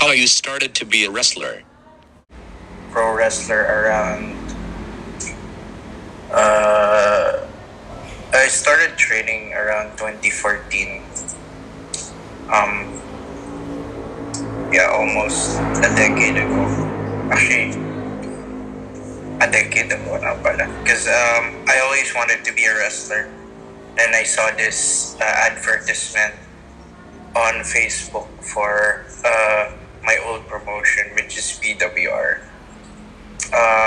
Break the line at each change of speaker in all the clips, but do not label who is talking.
How you started to be a wrestler?
Pro wrestler around. Uh, I started training around 2014. Um, yeah, almost a decade ago. Actually, a decade ago na pala. Because I always wanted to be a wrestler. And I saw this advertisement on Facebook for my old promotion, which is PWR.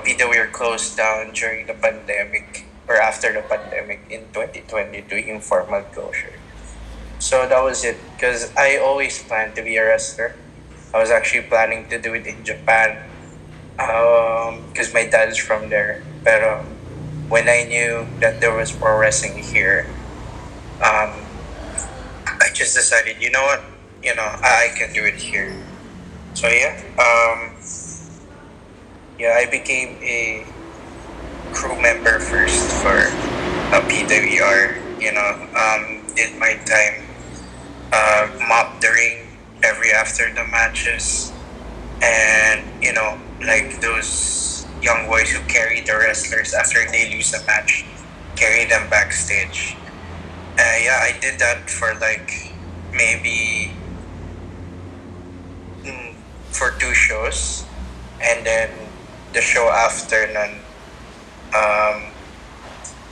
PWR closed down during the pandemic or after the pandemic in 2020 doing formal closure. So that was it because I always planned to be a wrestler. I was actually planning to do it in Japan because my dad is from there. But when I knew that there was pro wrestling here, um, I just decided, you know what, I can do it here. So I became a crew member first for a PWR. Did my time mop the ring every after the matches, and like those young boys who carry the wrestlers after they lose a match, carry them backstage. I did that for like maybe for 2 shows, and then the show after nun,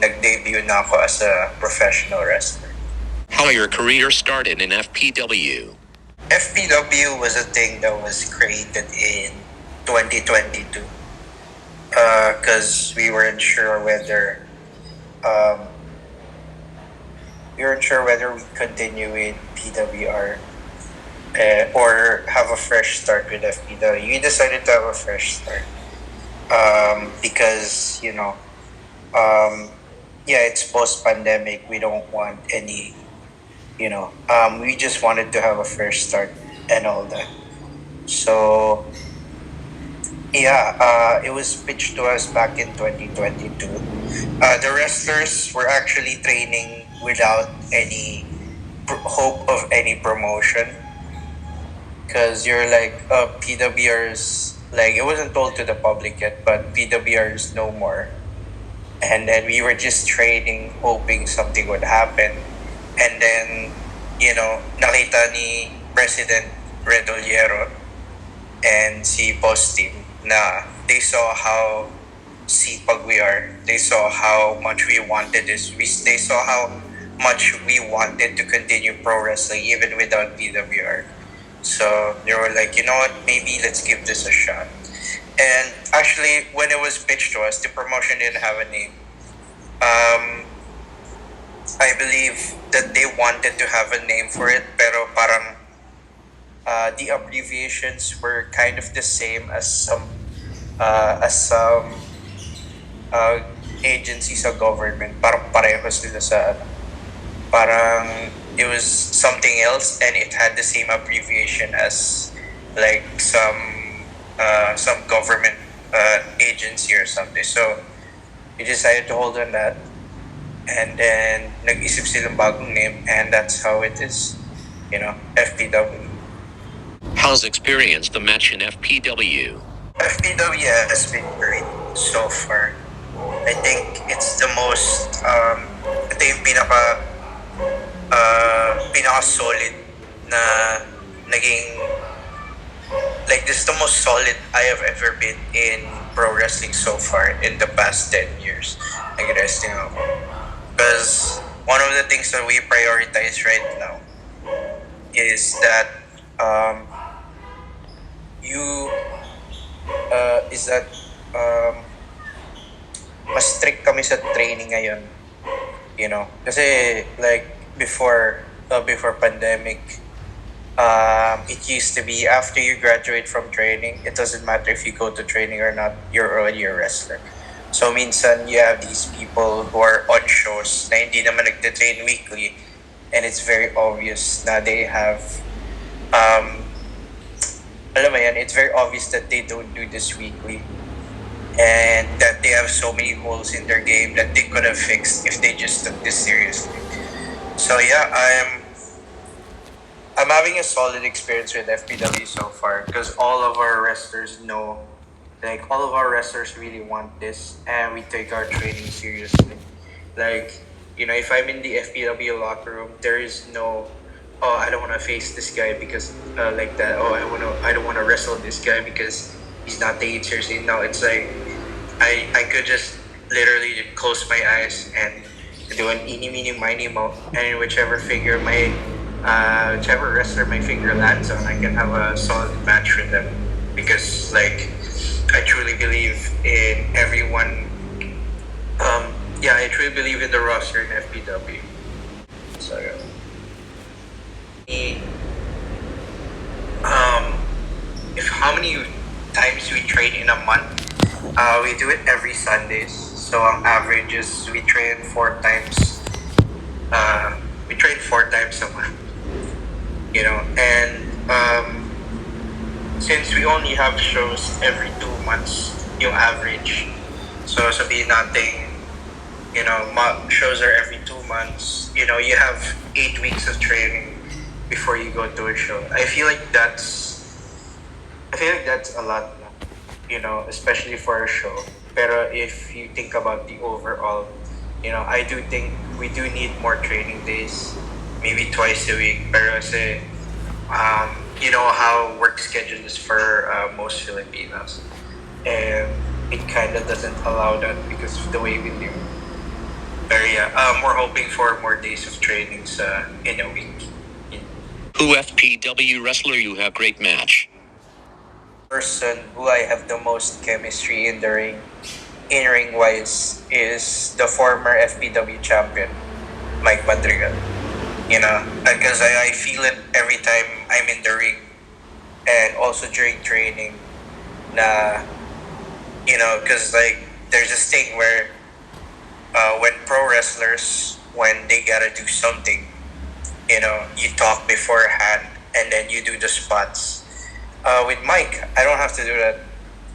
nag-debut na ako as a professional wrestler.
How your career started in FPW?
FPW was a thing that was created in 2022 because we weren't sure whether we continue with PWR or have a fresh start with FPW. We decided to have a fresh start because it's post-pandemic. We don't want any, we just wanted to have a fresh start and all that. So it was pitched to us back in 2022. The wrestlers were actually training without any hope of any promotion because you're like PWRs, like it wasn't told to the public yet, but PWRs no more. And then we were just training, hoping something would happen. And then, nakita ni President Redoliero and si boss team na they saw how sipag we are. They saw how much we wanted this. They saw how much we wanted to continue pro wrestling even without PWR. So they were like, you know what, maybe let's give this a shot. And actually, when it was pitched to us, the promotion didn't have a name. I believe that they wanted to have a name for it, pero parang the abbreviations were kind of the same as some agencies of government. Parang pareho sila sa parang it was something else and it had the same abbreviation as like some government agency or something. So we decided to hold on that, and then nag-isip silang bagong name, and that's how it is, FPW.
How's experienced the match in FPW?
FPW has been great so far. I think it's the most ito yung pinaka solid na naging, like, this is the most solid I have ever been in pro wrestling so far in the past 10 years. Nag-wrestling ako. Because one of the things that we prioritize right now is that mas strict kami sa training ngayon. Kasi like before pandemic, it used to be after you graduate from training, it doesn't matter if you go to training or not, you're already a wrestler. So minsan you have these people who are on shows na hindi naman nagte-train weekly, and it's very obvious na they have alam mo yan, it's very obvious that they don't do this weekly and that they have so many holes in their game that they could have fixed if they just took this seriously. So I'm having a solid experience with FPW so far because all of our wrestlers know, like all of our wrestlers really want this, and we take our training seriously. Like, if I'm in the FPW locker room, there is no, oh, I don't want to face this guy because like that. Oh, I don't want to wrestle this guy because he's not taking it seriously. No, it's like I could just literally close my eyes and do an eeny meeny miny mo, and whichever wrestler my finger lands on, I can have a solid match with them because like I truly believe in everyone. Yeah, I truly believe in the roster in FPW. So yeah. Um, if how many times we train in a month? We do it every Sundays. So on average is we train 4 times. We train 4 times a month. And since we only have shows every 2 months, yung average. So sabihin natin, shows are every 2 months. You have 8 weeks of training before you go to a show. I feel like that's a lot, especially for a show. Pero if you think about the overall, I do think we do need more training days, maybe twice a week. Pero kasi, you know how work schedule is for most Filipinos, and it kind of doesn't allow that because of the way we live. Pero yeah, we're hoping for more days of trainings in a week.
Who FPW wrestler you have great match?
Person who I have the most chemistry in ring wise, is the former FPW champion, Mike Madrigal. Because I feel it every time I'm in the ring, and also during training. Na, because like there's this thing where when pro wrestlers, when they gotta do something, you talk beforehand and then you do the spots. With Mike, I don't have to do that.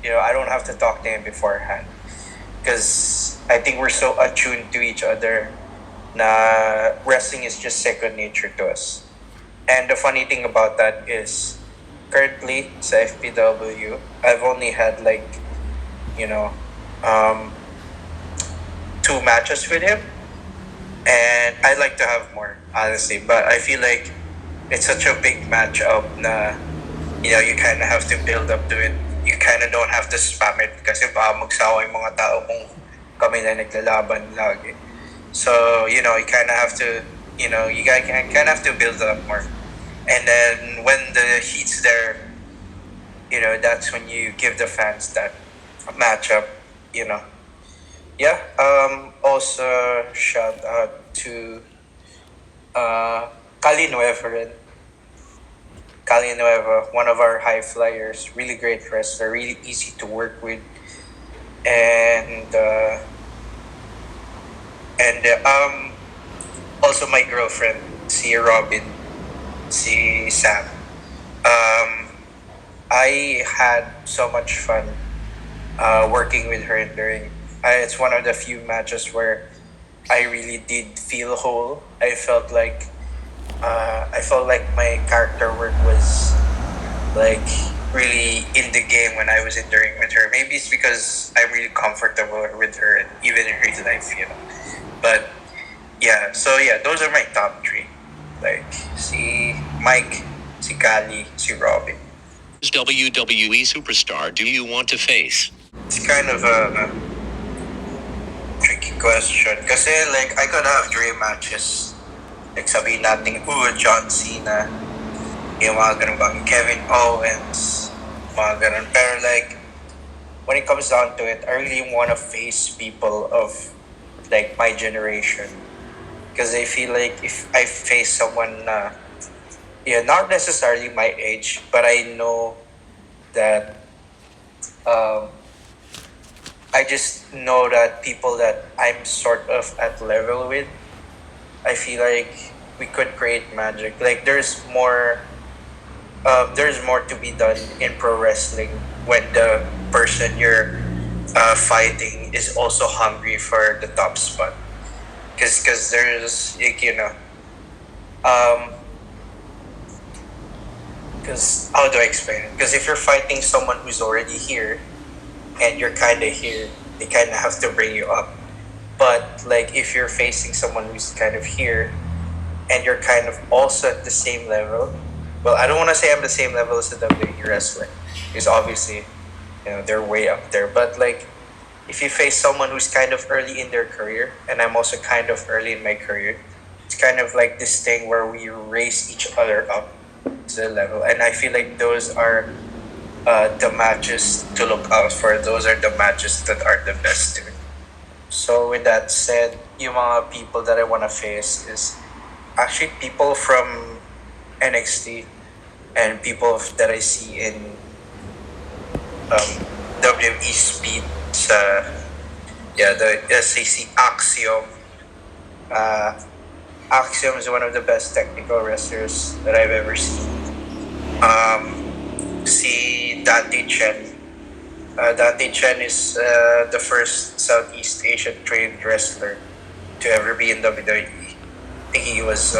I don't have to talk to him beforehand because I think we're so attuned to each other. Na wrestling is just second nature to us. And the funny thing about that is, currently sa FPW, I've only had like, you know, um, 2 matches with him, and I'd like to have more, honestly. But I feel like it's such a big matchup na, you kind of have to build up to it. You kind of don't have to spam it kasi baka magsawa yung mga tao kung kami na naglalaban lagi. So, you kind of have to, you guys kind of have to build up more. And then when the heat's there, that's when you give the fans that matchup, Yeah, also shout out to Kali Nueva rin. Kali Nueva, one of our high flyers, really great wrestler, really easy to work with. And also my girlfriend, si Robin, si Sam. I had so much fun working with her during. It's one of the few matches where I really did feel whole. I felt like my character work was like really in the game when I was in the ring with her. Maybe it's because I'm really comfortable with her, even in real life. But yeah, so yeah, those are my top three. Like si Mike, si Kali, si Robin.
Which WWE superstar do you want to face?
It's kind of a tricky question. Kasi like I could have dream matches. Like sabihin natin, John Cena, yung mga ganun bang Kevin Owens, mga ganun. Pero like, when it comes down to it, I really want to face people of like my generation. Because I feel like if I face someone not necessarily my age, but I know that I just know that people that I'm sort of at level with, I feel like we could create magic. Like there's more to be done in pro wrestling when the person you're fighting is also hungry for the top spot. Because there's like, Because how do I explain it? Because if you're fighting someone who's already here and you're kind of here, they kind of have to bring you up. But like if you're facing someone who's kind of here and you're kind of also at the same level, well, I don't want to say I'm the same level as a WWE wrestler, because obviously, they're way up there. But like, if you face someone who's kind of early in their career, and I'm also kind of early in my career, it's kind of like this thing where we raise each other up to the level, and I feel like those are the matches to look out for. Those are the matches that are the best to me. So with that said, yung mga people that I want to face is actually people from NXT and people that I see in WWE Speed sa the SAC Axiom. Axiom is one of the best technical wrestlers that I've ever seen. Si Dante Chen. Dante Chen is the first Southeast Asian trained wrestler to ever be in WWE. I think he was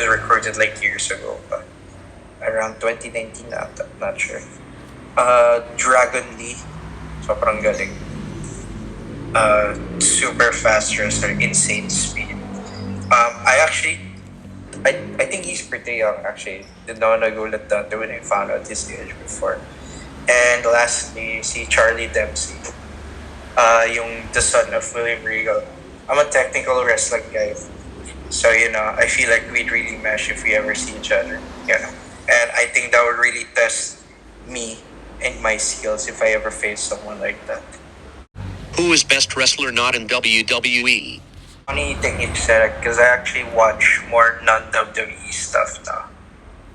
recruited like years ago, but around 2019 ata, not sure. Dragon Lee, sobrang galing. Super fast wrestler, insane speed. I think he's pretty young actually. Did not nagulat dati when I found out his age before. And lastly, si Charlie Dempsey. Yung the son of William Regal. I'm a technical wrestling guy. So, I feel like we'd really mesh if we ever see each other. And I think that would really test me and my skills if I ever face someone like that.
Who is best wrestler not in WWE?
Funny thing you said it, because I actually watch more non-WWE stuff now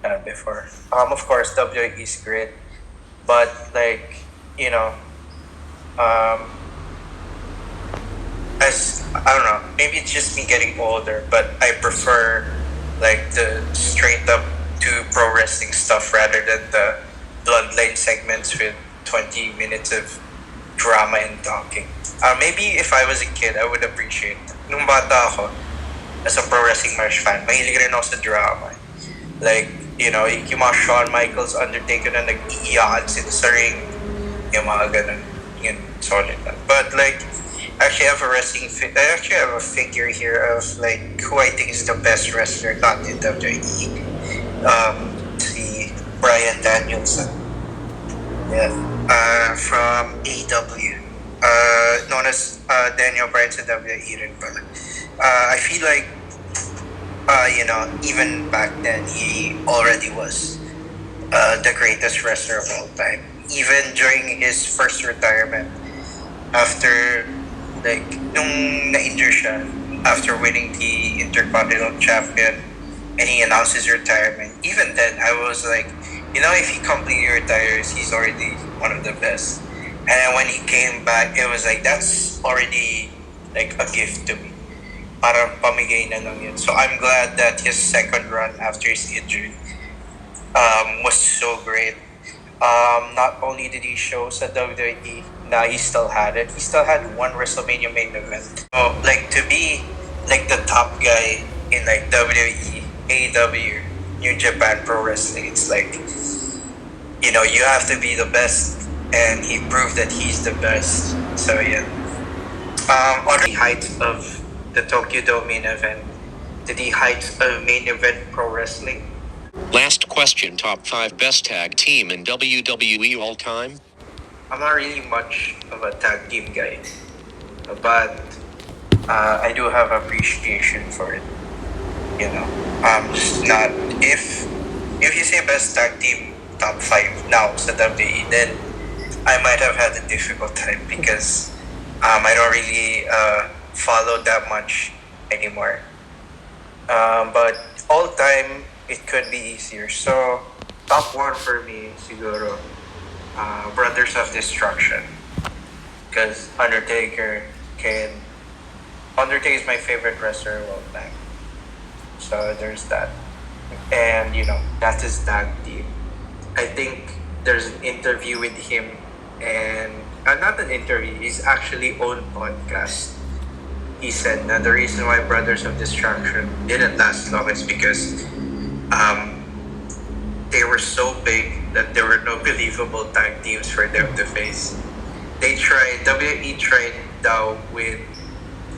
than before. Of course, WWE is great, but like, as I don't know, maybe it's just me getting older, but I prefer like the straight up to pro wrestling stuff rather than the bloodline segments with 20 minutes of drama and talking. Maybe if I was a kid, I would appreciate it. Nung bata ako, as a pro wrestling match fan, mahilig rin ako sa drama. Like, yung mga Shawn Michaels, Undertaker na nag-iiyakan sila sa ring, yung mga ganun. Yun, solid na. But like, I actually have a figure here of like who I think is the best wrestler not in WWE. Si Bryan Danielson. Yeah. From AEW. Known as Daniel Bryan sa WWE rin pala. I feel like even back then he already was the greatest wrestler of all time. Even during his first retirement, after like nung na-injure siya after winning the Intercontinental Champion and he announced his retirement, even then I was like, if he completely retires, he's already one of the best. And then when he came back, it was like, that's already like a gift to me. Parang pamigay na lang yun. So I'm glad that his second run after his injury was so great. Not only did he show sa WWE, now he still had it. He still had one WrestleMania main event. So like to be like the top guy in like WWE, AEW, New Japan Pro Wrestling, it's like, you have to be the best, and he proved that he's the best. So yeah. On the heights of the Tokyo Dome main event, to the heights of main event pro wrestling.
Last question, top 5 best tag team in WWE all time?
I'm not really much of a tag team guy, but I do have appreciation for it. Just not if you say best tag team top 5 now sa WWE, then I might have had a difficult time because I don't really follow that much anymore. But all time, it could be easier. So, top 1 for me, siguro, Brothers of Destruction. Because Undertaker is my favorite wrestler of all time. So, there's that. And, that's his tag team. I think there's an interview with him, and not an interview, he's actually own podcast. He said that the reason why Brothers of Destruction didn't last long is because they were so big that there were no believable tag teams for them to face. WWE tried now with,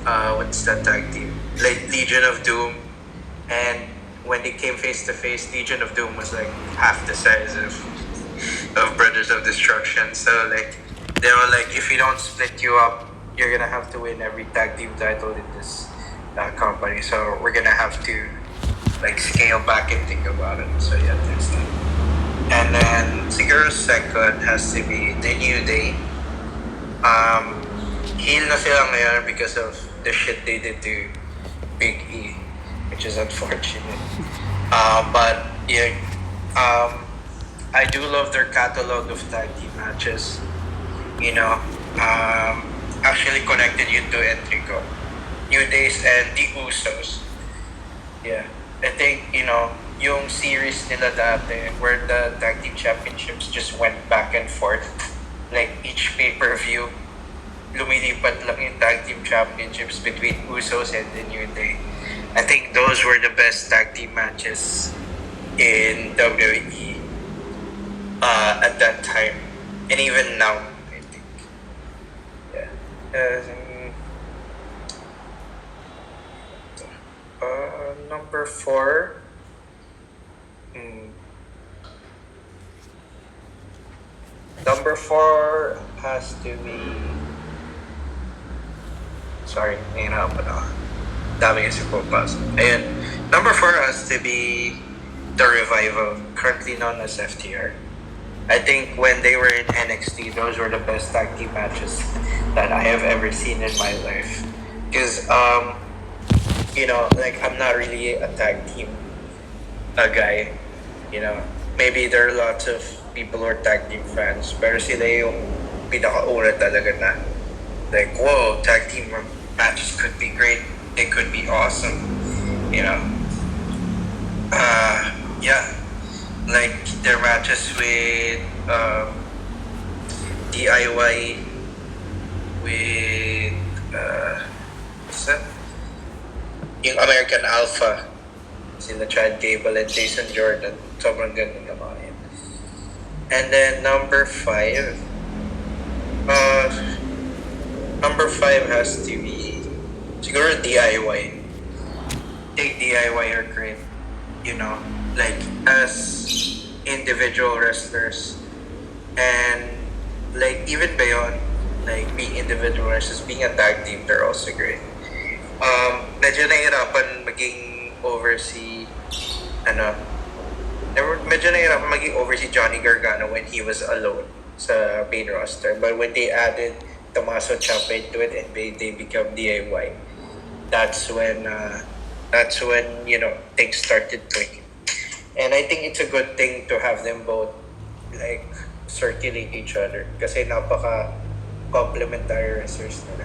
what's that tag team? Like Legion of Doom. And when they came face to face, Legion of Doom was like half the size of Brothers of Destruction. So like, they were like, if we don't split you up, you're gonna have to win every tag team title in this company. So we're gonna have to like scale back and think about it. So yeah, there's that. And then siguro second has to be the New Day. Heel na sila ngayon because of the shit they did to Big E, which is unfortunate. But yeah, I do love their catalog of tag team matches. You know, actually connected you to Enrico, New Days, and the Usos. Yeah, I think yung series nila dati where the tag team championships just went back and forth, like each pay-per-view, lumilipat lang yung tag team championships between Usos and the New Day. I think those were the best tag team matches in WWE at that time, and even now, I think. Yeah. Number 4. Number 4 has to be. Sorry, nahihirapan ako. Dami kasi pupasok. Ayun. Number 4 has to be The Revival, currently known as FTR. I think when they were in NXT, those were the best tag team matches that I have ever seen in my life. Because, like, I'm not really a tag team guy. Maybe there are lots of people who are tag team fans, pero sila yung pinakauna talaga na, like, whoa, tag team matches could be great. They could be awesome. Yeah, like their matches with DIY, with what's that? Yung American Alpha, sila Chad Gable and Jason Jordan. Sobrang ganda naman yun. And then number 5 has to be siguro DIY. Take DIY are great, like as individual wrestlers, and like even beyond like being individual wrestlers, being a tag team, they're also great. Medyo nahirapan maging oversee Johnny Gargano when he was alone sa main roster, but when they added Tommaso Ciampa into it and they become DIY, that's when things started clicking. And I think it's a good thing to have them both like circulate each other kasi napaka complementary wrestlers nila.